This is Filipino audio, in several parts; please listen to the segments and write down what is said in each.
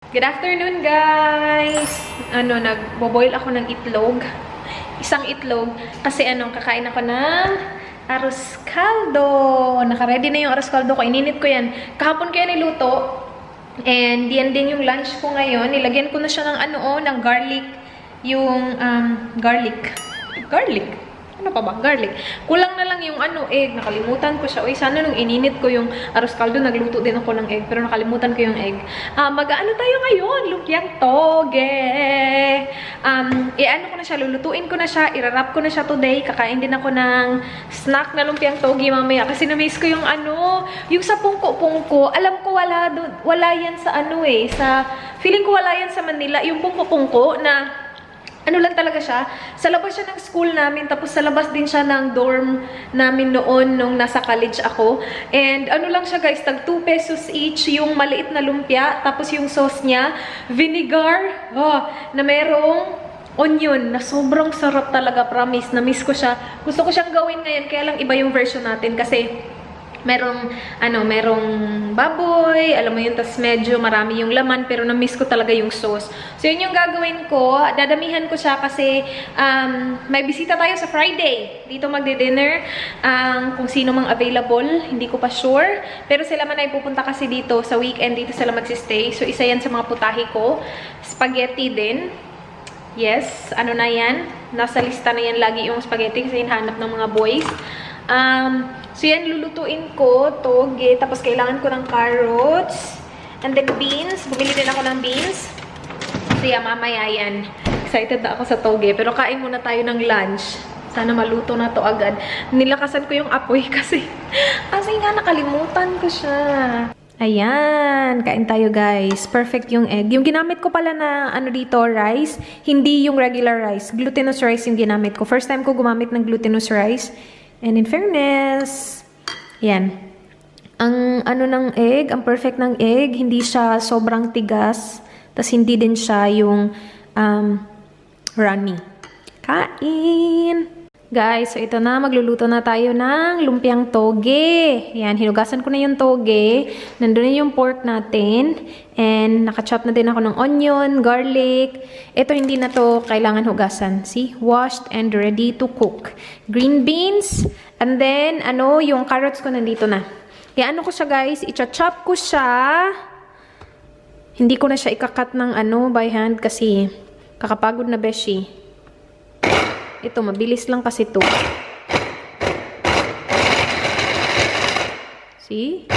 Good afternoon, guys! Nagbo-boil ako ng itlog. Isang itlog. Kasi kakain ako ng arroz caldo. Naka-ready na yung arroz caldo ko. Ininit ko yan. Kahapon ko yan niluto. And yan din yung lunch ko ngayon. Nilagyan ko na siya ng ng garlic. Yung, garlic. Ano pa ba? Garlic. Kulang na lang yung egg. Nakalimutan ko siya. Uy, sana nung ininit ko yung arroz caldo, nagluto din ako ng egg. Pero nakalimutan ko yung egg. Mag-ano tayo ngayon? Lumpiang toge. Ko na siya. Lulutuin ko na siya. Irarap ko na siya today. Kakain din ako ng snack na lumpiang toge mamaya. Kasi na-miss ko yung yung sa pungko-pungko. Alam ko wala yan sa feeling ko wala yan sa Manila. Yung pungko-pungko na lang talaga siya. Sa labas siya ng school namin, tapos sa labas din siya ng dorm namin noon nung nasa college ako. And lang siya guys, tag 2 pesos each, yung maliit na lumpia, tapos yung sauce niya, vinegar, na merong onion, na sobrang sarap talaga, promise. Na-miss ko siya. Gusto ko siyang gawin ngayon, kaya lang iba yung version natin kasi merong baboy, alam mo yun, tas medyo marami yung laman, pero na-miss ko talaga yung sauce. So, yun yung gagawin ko. Dadamihan ko siya kasi may bisita tayo sa Friday. Dito magdi-dinner. Kung sino mang available, hindi ko pa sure. Pero sila man ay pupunta kasi dito sa weekend, dito sila magsistay. So, isa yan sa mga putahe ko. Spaghetti din. Yes, na yan. Nasa lista na yan lagi yung spaghetti kasi hinahanap ng mga boys. So yan, lulutuin ko, toge, tapos kailangan ko ng carrots, and then beans. Bumili din ako ng beans. So yeah, mamaya yan. Excited na ako sa toge, pero kain muna tayo ng lunch. Sana maluto na to agad. Nilakasan ko yung apoy kasi nga nakalimutan ko siya. Ayan, kain tayo guys. Perfect yung egg. Yung ginamit ko pala na dito, rice, hindi yung regular rice. Glutinous rice yung ginamit ko. First time ko gumamit ng glutinous rice. And in fairness, yan. Ang ng egg, ang perfect ng egg, hindi siya sobrang tigas, tas hindi din siya yung runny. Kain! Guys, so ito na, magluluto na tayo ng lumpiang toge. Yan, hinugasan ko na yung toge. Nandun na yung pork natin. And nakachop na din ako ng onion, garlic. Ito hindi na to kailangan hugasan. See? Washed and ready to cook. Green beans. And then, yung carrots ko nandito na. Kaya ko siya guys, i-chop ko siya. Hindi ko na siya ikakat ng by hand kasi kakapagod na beshi. Ito, mabilis lang kasi to. See?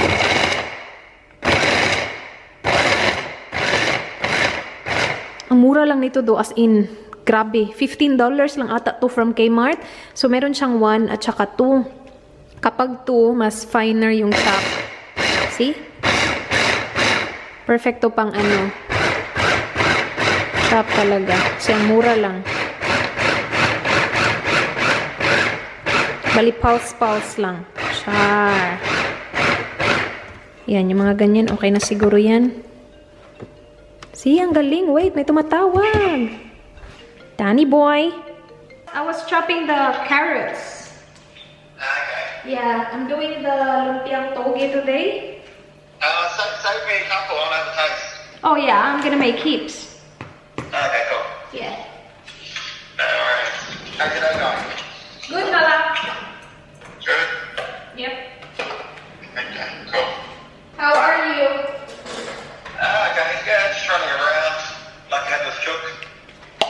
Ang mura lang nito do, as in, grabe. $15 lang ata to from Kmart. So, meron siyang 1 at saka 2. Kapag 2, mas finer yung chop. See? Perfecto pang chop talaga. Kasi ang mura lang. Bali, pulse lang. Char. Yan, yung mga ganyan. Okay na siguro yan. See, ang galing. Wait, may tumatawag. Danny boy. I was chopping the carrots. Okay. Yeah, I'm doing the lumpiang toge today. Save me a couple, I'll have a taste. Oh yeah, I'm gonna make heaps. Okay, cool. Yeah. No worries. How's your day going? Good, Mala. Good? Yep. Okay, cool. How are you? Okay, yeah, just running around like a headless chook.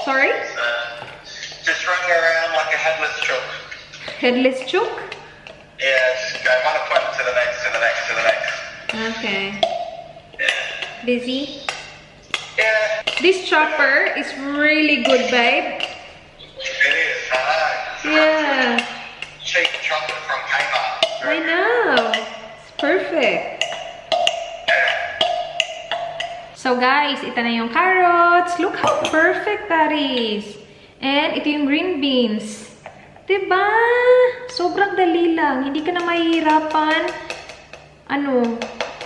Sorry? Just running around like a headless chook. Headless chook? Yes, go one appointment to the next, to the next, to the next. Okay. Yeah. Busy? Yeah, This chopper is really good, babe. it is. I know. Yeah. Cheap chocolate from Kmart. I know. It's perfect. Yeah. So guys, ito na yung carrots. Look how perfect that is. And ito yung green beans. Diba? Sobrang dali lang. Hindi ka na mahihirapan.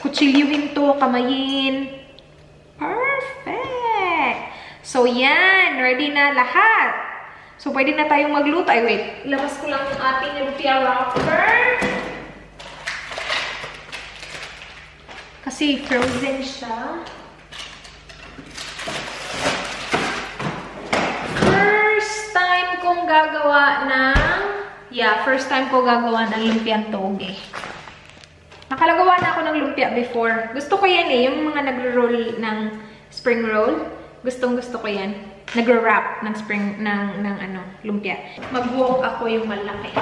Kutsilyuhin to, kamayin. Perfect! So yan, ready na lahat. So pwede na tayong magluto. Ay wait, ilabas ko lang yung ating lumpia wrapper. Kasi frozen siya. kong gagawa ng, first time ko gagawa ng lumpiang toge. Nakalagawa na ako ng lumpia before. Gusto ko yan eh, yung mga nagro-roll ng spring roll. Gustong-gusto ko yan. Nagro-wrap ng spring, ng lumpia. Mag-walk ako yung malaki.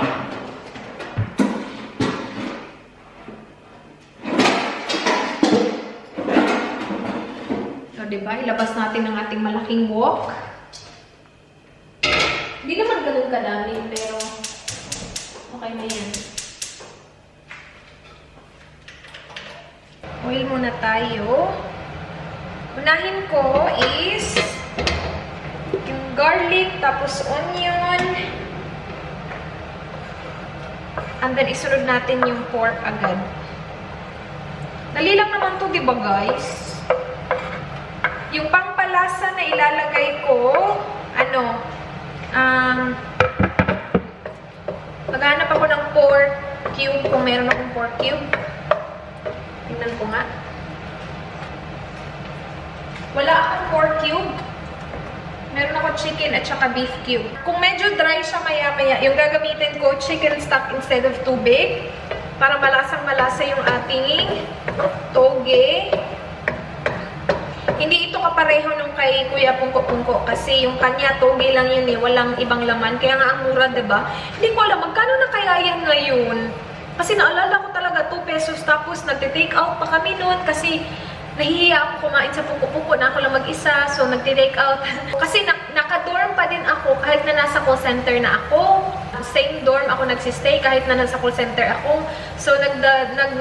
So, diba? Ilabas natin ang ating malaking wok. Hindi naman ganun kadami, pero okay na yan. Oil muna tayo. Unahin ko is yung garlic, tapos onion. And then isunod natin yung pork agad. Dali lang naman to, di ba guys? Yung pangpalasa na ilalagay ko, maghanap ako ng pork cube kung meron akong pork cube. Tingnan ko nga. Wala akong pork cube. Meron ako chicken at saka beef cube. Kung medyo dry siya maya-maya, yung gagamitin ko, chicken stock instead of tubig. Para malasang-malasa yung ating toge. Hindi ito kapareho nung kay Kuya Pungko-Pungko kasi yung kanya toge lang yun eh, walang ibang laman. Kaya nga ang mura, diba? Hindi ko alam, magkano na kaya yan ngayon? Kasi naalala ko talaga 2 pesos tapos nagte-take out pa kami noon kasi nahihiya ako kumain sa Pungko-Pungko na ako lang mag-isa. So nagte-take out. Kasi naka-dorm pa din ako kahit na nasa call center na ako. Same dorm ako nagsistay kahit na nasa call center ako. So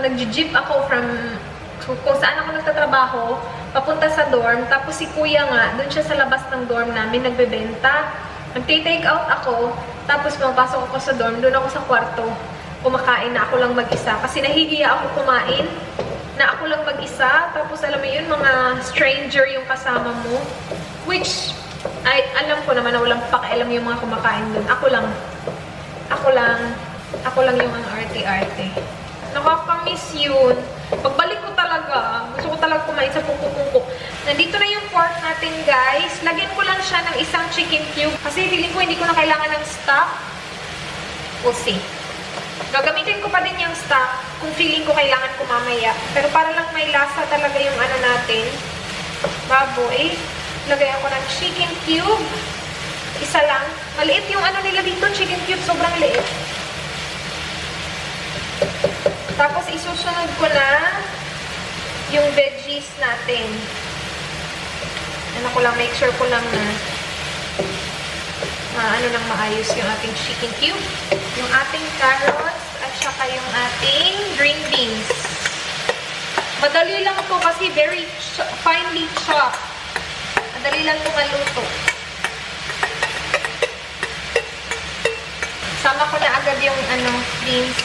nag-jeep ako from kung saan ako nagtatrabaho papunta sa dorm. Tapos si kuya nga, doon siya sa labas ng dorm namin, nagbebenta. Nagte-take out ako, tapos mapasok ako sa dorm, doon ako sa kwarto. Kumakain na ako lang mag-isa. Kasi nahihiya ako kumain na ako lang mag-isa. Tapos alam mo yun, mga stranger yung kasama mo. Which, ay, alam ko naman na walang pakialam yung mga kumakain doon. Ako lang yung ang arte-arte. Nakakamiss yun. Pagbalik ko talaga, gusto ko talaga kumain sa Pungko-Pungko. Nandito na yung pork natin, guys. Lagyan ko lang siya ng isang chicken cube. Kasi feeling ko hindi ko na kailangan ng stock. We'll see. Gagamitin ko pa din yung stock kung feeling ko kailangan ko mamaya. Pero para lang may lasa talaga yung natin. Baboy. Lagay ako ng chicken cube. Isa lang. Maliit yung nila dito, chicken cube. Sobrang liit. Tapos isusunod ko na yung veggies natin. Ko lang, make sure ko lang na nang maayos yung ating chicken cube, yung ating carrots, at saka yung ating green beans. Madali lang to kasi very finely chopped. Madali lang to maluto. Sama ko na agad yung beans.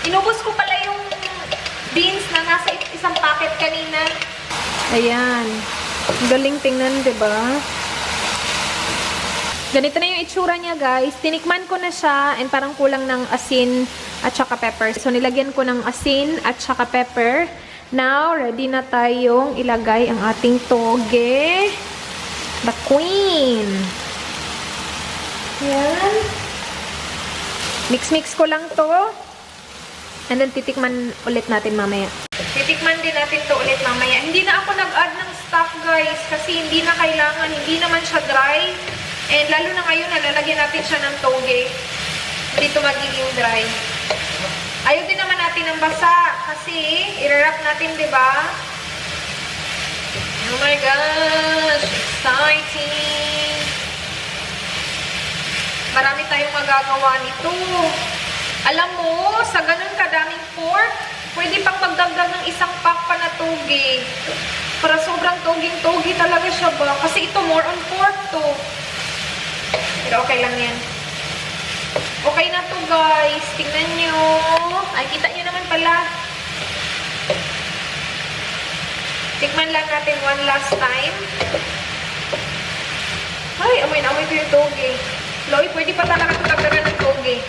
Inubos ko pala yung beans na nasa isang packet kanina. Ayan. Galing tingnan, diba? Ganito na yung itsura niya, guys. Tinikman ko na siya and parang kulang ng asin at saka pepper. So, nilagyan ko ng asin at saka pepper. Now, ready na tayong ilagay ang ating toge. The queen. Ayan. Mix-mix ko lang to. And then, titikman ulit natin mamaya. Titikman din natin to ulit mamaya. Hindi na ako nag-add ng stock, guys. Kasi hindi na kailangan. Hindi naman siya dry. And lalo na ngayon, nalalagyan natin siya ng toge. Hindi ito magiging dry. Ayaw din naman natin ng basa. Kasi, i-wrap natin, diba? Oh my gosh! Exciting! Marami tayong magagawa nito. Alam mo, sa ganun kadaming pork, pwede pang magdagdag ng isang pack pa na toge. Para sobrang toging-toge talaga siya ba? Kasi ito more on pork to. Pero okay lang yan. Okay na to, guys. Tingnan nyo. Ay, kita nyo naman pala. Tikman lang natin one last time. Ay, amoy na amoy ko yung toge. Loy, pwede pa talaga ito dagdagan ng toge.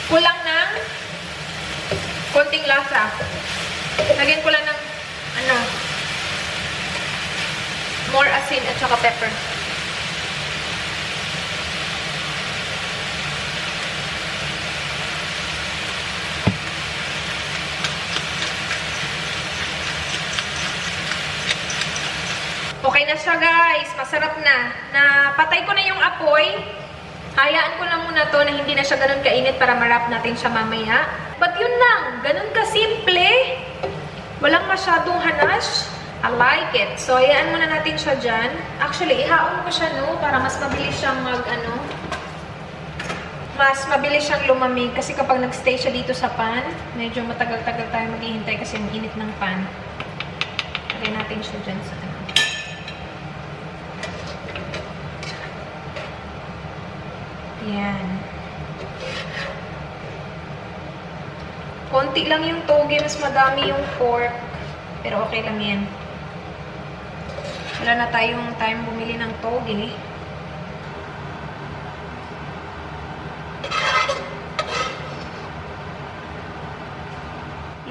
Kulang ng konting lasa. Lagyan ko lang ng more asin at saka pepper. Okay na siya, guys. Masarap na. Napatay ko na yung apoy. Hayaan ko lang muna to na hindi na siya ganun kainit para marap natin siya mamaya. But yun lang. Ganun kasimple. Walang masyadong hanash. I like it. So, hayaan muna natin siya dyan. Actually, ihaon ko siya, no? Para mas mabilis siyang mas mabilis siyang lumamig. Kasi kapag nagstay siya dito sa pan, medyo matagal-tagal tayo maghihintay kasi ang init ng pan. Lagay natin siya dyan sa Yan. Konti lang yung toge, mas madami yung pork. Pero okay lang yan. Wala na tayong time bumili ng toge.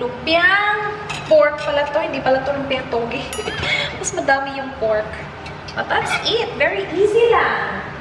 Lumpiang pork pala to. Hindi pala to lumpiang toge. Mas madami yung pork. But that's it. Very easy lang.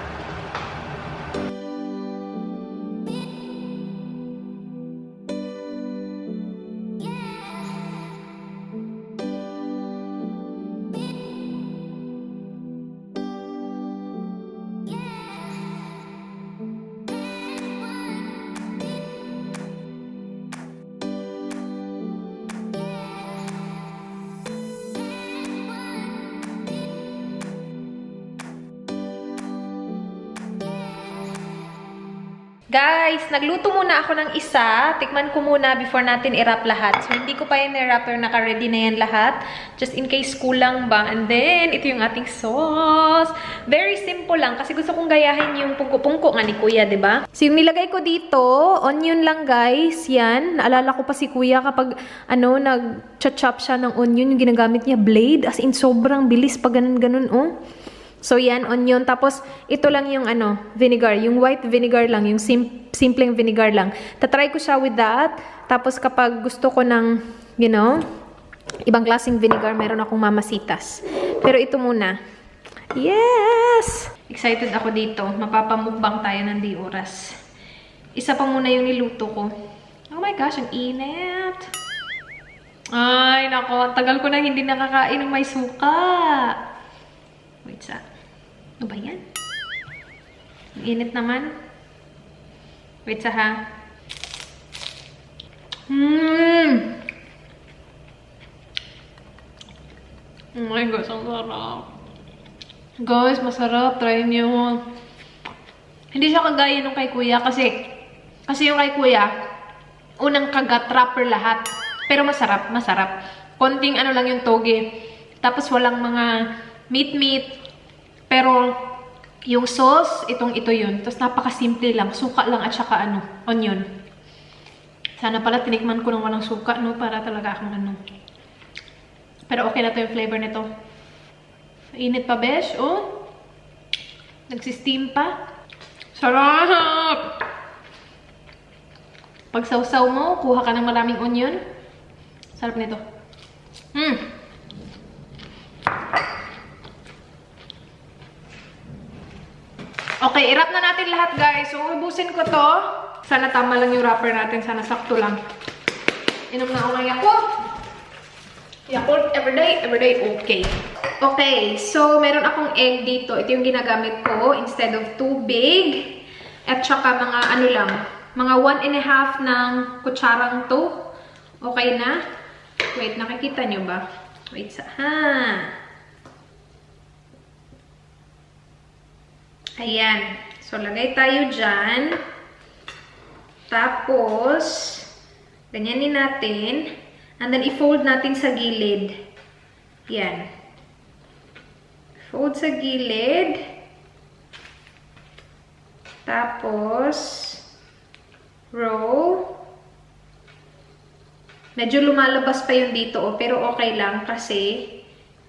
Guys, nagluto muna ako ng isa. Tikman ko muna before natin i-wrap lahat. So, hindi ko pa yan i-wrap pero naka-ready na yan lahat. Just in case kulang ba. And then, ito yung ating sauce. Very simple lang kasi gusto kong gayahin yung pungko-pungko nga ni Kuya, ba? Diba? So, yung nilagay ko dito, onion lang guys. Yan. Naalala ko pa si Kuya kapag nag-chop siya ng onion, yung ginagamit niya blade. As in, sobrang bilis pag ganun-ganun, oh. So, yan, onion. Tapos, ito lang yung vinegar. Yung white vinegar lang. Yung simpleng vinegar lang. Tatry ko siya with that. Tapos, kapag gusto ko ng, ibang klaseng vinegar, meron akong mamasitas. Pero ito muna. Yes! Excited ako dito. Mapapamukbang tayo ng di oras. Isa pa muna yung niluto ko. Oh my gosh, ang init. Ay, nako. Tagal ko na hindi nakakain ng may suka. Wait sa. Ano ba yan? Ang init naman. Wait sa ha. Oh my gosh, ang sarap. Guys, masarap. Try niyo. Hindi siya kagaya nung kay Kuya kasi yung kay Kuya, unang kagat wrapper lahat. Pero masarap, masarap. Konting lang yung toge. Tapos walang mga meat. Pero, yung sauce, ito yun. Tapos, napakasimple lang. Suka lang at saka onion. Sana pala tinikman ko ng walang suka, no? Para talaga akong Pero okay na to yung flavor nito. Init pa, besh. Oh. Nagsisteam pa. Sarap! Pag sausaw mo, kuha ka ng maraming onion. Sarap nito. Okay, i-wrap na natin lahat, guys. So, ubusin ko to. Sana tama lang yung wrapper natin. Sana sakto lang. Inom na ako ng Yakult. Yakult, everyday, okay. Okay, so, meron akong egg dito. Ito yung ginagamit ko instead of tubig. At saka mga mga 1.5 ng kutsarang to. Okay na? Wait, nakikita nyo ba? Wait, Ayan. So, lagay tayo dyan. Tapos, ganyanin natin. And then, i-fold natin sa gilid. Yan. Fold sa gilid. Tapos, roll. Medyo lumalabas pa yung dito, pero okay lang kasi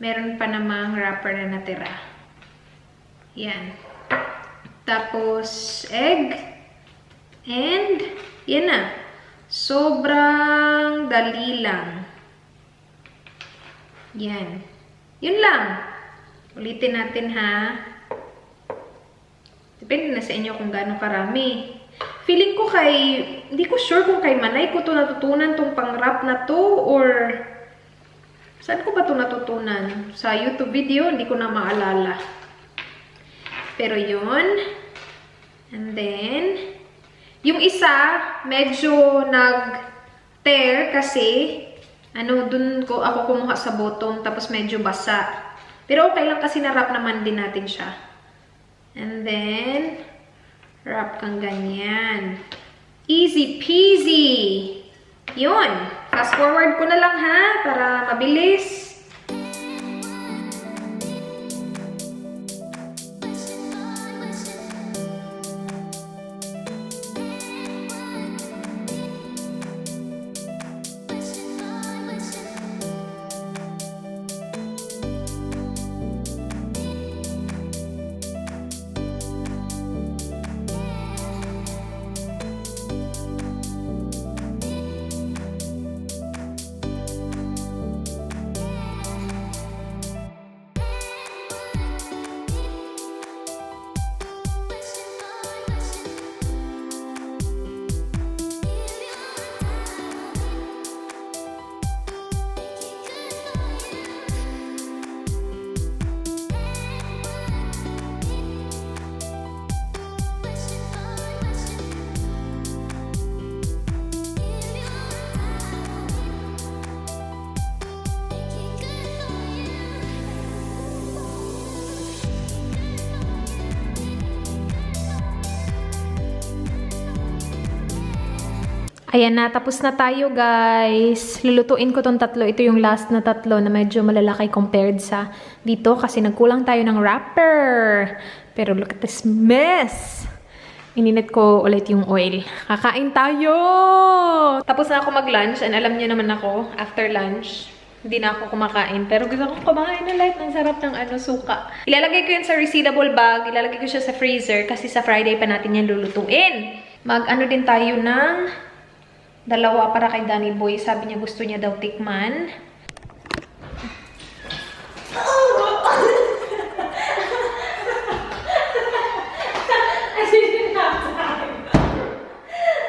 meron pa namang wrapper na natira. Yan. Tapos, egg. And Yan na. Sobrang dali lang. Yan. Yun lang. Ulitin natin ha. Depende na sa inyo kung gaano karami. Feeling ko hindi ko sure kung kay Manay ko to natutunan tong pang-wrap na to or saan ko ba to natutunan? Sa YouTube video, hindi ko na maalala. Pero yun. And then, yung isa, medyo nag-tear kasi dun ako kumuha sa bottom tapos medyo basa. Pero okay lang kasi na-wrap naman din natin siya. And then, wrap kang ganyan. Easy peasy. Yun. Fast forward ko na lang ha, para mabilis. Ayan na, tapos na tayo guys. Lulutuin ko tong tatlo. Ito yung last na tatlo na medyo malalaki compared sa dito kasi nagkulang tayo ng wrapper. Pero look at this mess! Ininit ko ulit yung oil. Kakain tayo! Tapos na ako mag-lunch and alam niyo naman ako, after lunch, hindi na ako kumakain. Pero gusto ko kumain na light. Ang sarap ng suka. Ilalagay ko yun sa resealable bag. Ilalagay ko siya sa freezer kasi sa Friday pa natin yan lulutuin. Din tayo ng dalawa para kay Danny Boy. Sabi niya gusto niya daw tikman.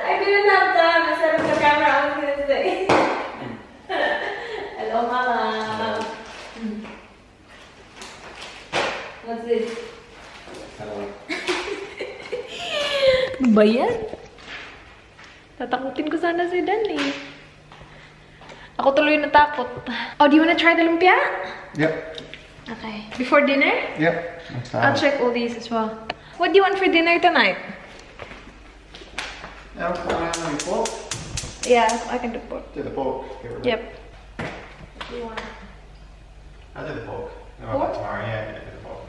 I didn't have time. I set up the camera. I was gonna say. Hello, Mama. What's this? Hello. Ba yan? Tatakutin ko sana si Dan eh. Ako tuloy natakot. Oh, do you wanna try the lumpia? Yep. Okay. Before dinner? Yep. I'll check all these as well. What do you want for dinner tonight? Pork. Yeah, I can do pork. Do the pork. Yep. What do you want? I'll do the pork. No, Pork? tomorrow, yeah, do the pork.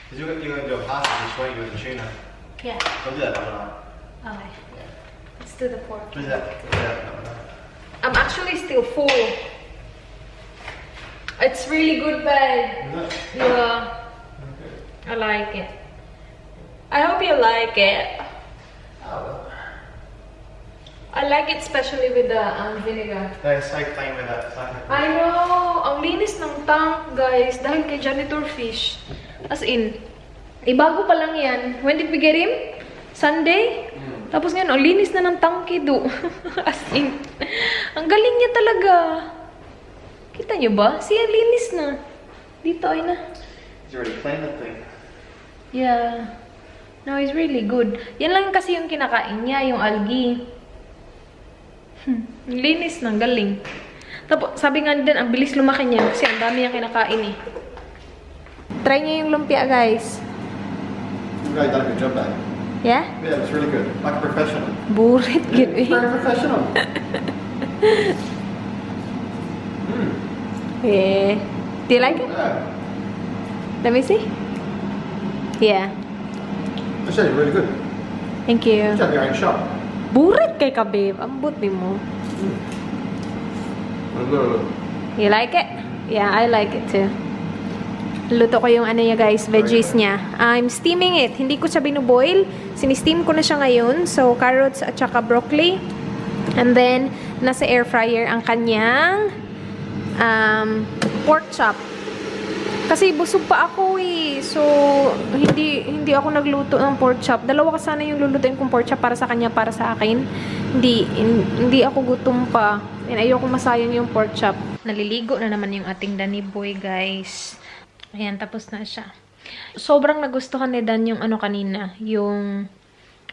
Because you're going to do a pasta this week with the tuna. Yeah. I'll do that tomorrow. Okay. Yeah. Let's do the pork. Do that. Do that tomorrow. I'm actually still full. It's really good, babe. Is it? Yeah. Okay. I like it. I hope you like it. I like it especially with the vinegar. They're so clean with that. I know! Ang linis ng tank, guys. Dahil kay Janitor Fish. As in, bago pa lang yan. When did we get him? Sunday? Tapos ngayon, ang linis na ng tangke do. As in, ang galing niya talaga. Kita niyo ba? Siya, linis na. Dito ay na. He's already cleaned the thing. Yeah. No, it's really good. Yan lang kasi yung kinakain niya, yung algae. Linis ng galing. Tapos, sabi nga din, ang bilis lumaki niya kasi ang dami niyang kinakain eh. Try niyo yung lumpia, guys. You've really done a good job, babe. Yeah? Yeah, it's really good. Like a professional. Burit, Yeah, good. very professional. Yeah. Do you like it? Yeah. Let me see. Yeah. It's actually really good. Thank you. You have your own shop. Burit kay ka, babe. Ambot din mo. Look. You like it? Yeah, I like it too. Luto ko yung ano niya guys, veggies niya. I'm steaming it. Hindi ko siya binuboil. Sini-steam ko na siya ngayon. So, carrots at saka broccoli. And then, nasa air fryer ang kanyang pork chop. Kasi busog pa ako eh. So, hindi ako nagluto ng pork chop. Dalawa ka sana yung lulutuin kong pork chop para sa kanya, para sa akin. Hindi ako gutom pa. And ayoko masayang yung pork chop. Naliligo na naman yung ating Danny boy, guys. Ayan, tapos na siya. Sobrang nagustuhan ni Dan yung ano kanina, yung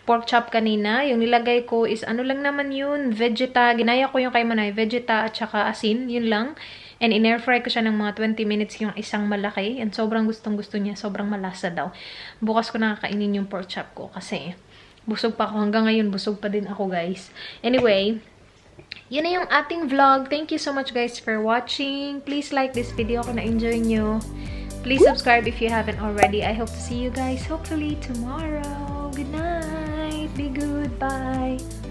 pork chop kanina. Yung nilagay ko is ano lang naman yun, vegeta. Ginaya ko yung kay Manay, vegeta at saka asin, yun lang. And in-air fry ko siya ng mga 20 minutes yung isang malaki. And sobrang gustong-gusto niya, sobrang malasa daw. Bukas ko nakakainin yung pork chop ko kasi busog pa ako. Hanggang ngayon, busog pa din ako, guys. Anyway, yun na yung ating vlog. Thank you so much, guys, for watching. Please like this video kung na-enjoy nyo. Please subscribe if you haven't already. I hope to see you guys hopefully tomorrow. Good night. Be good. Bye.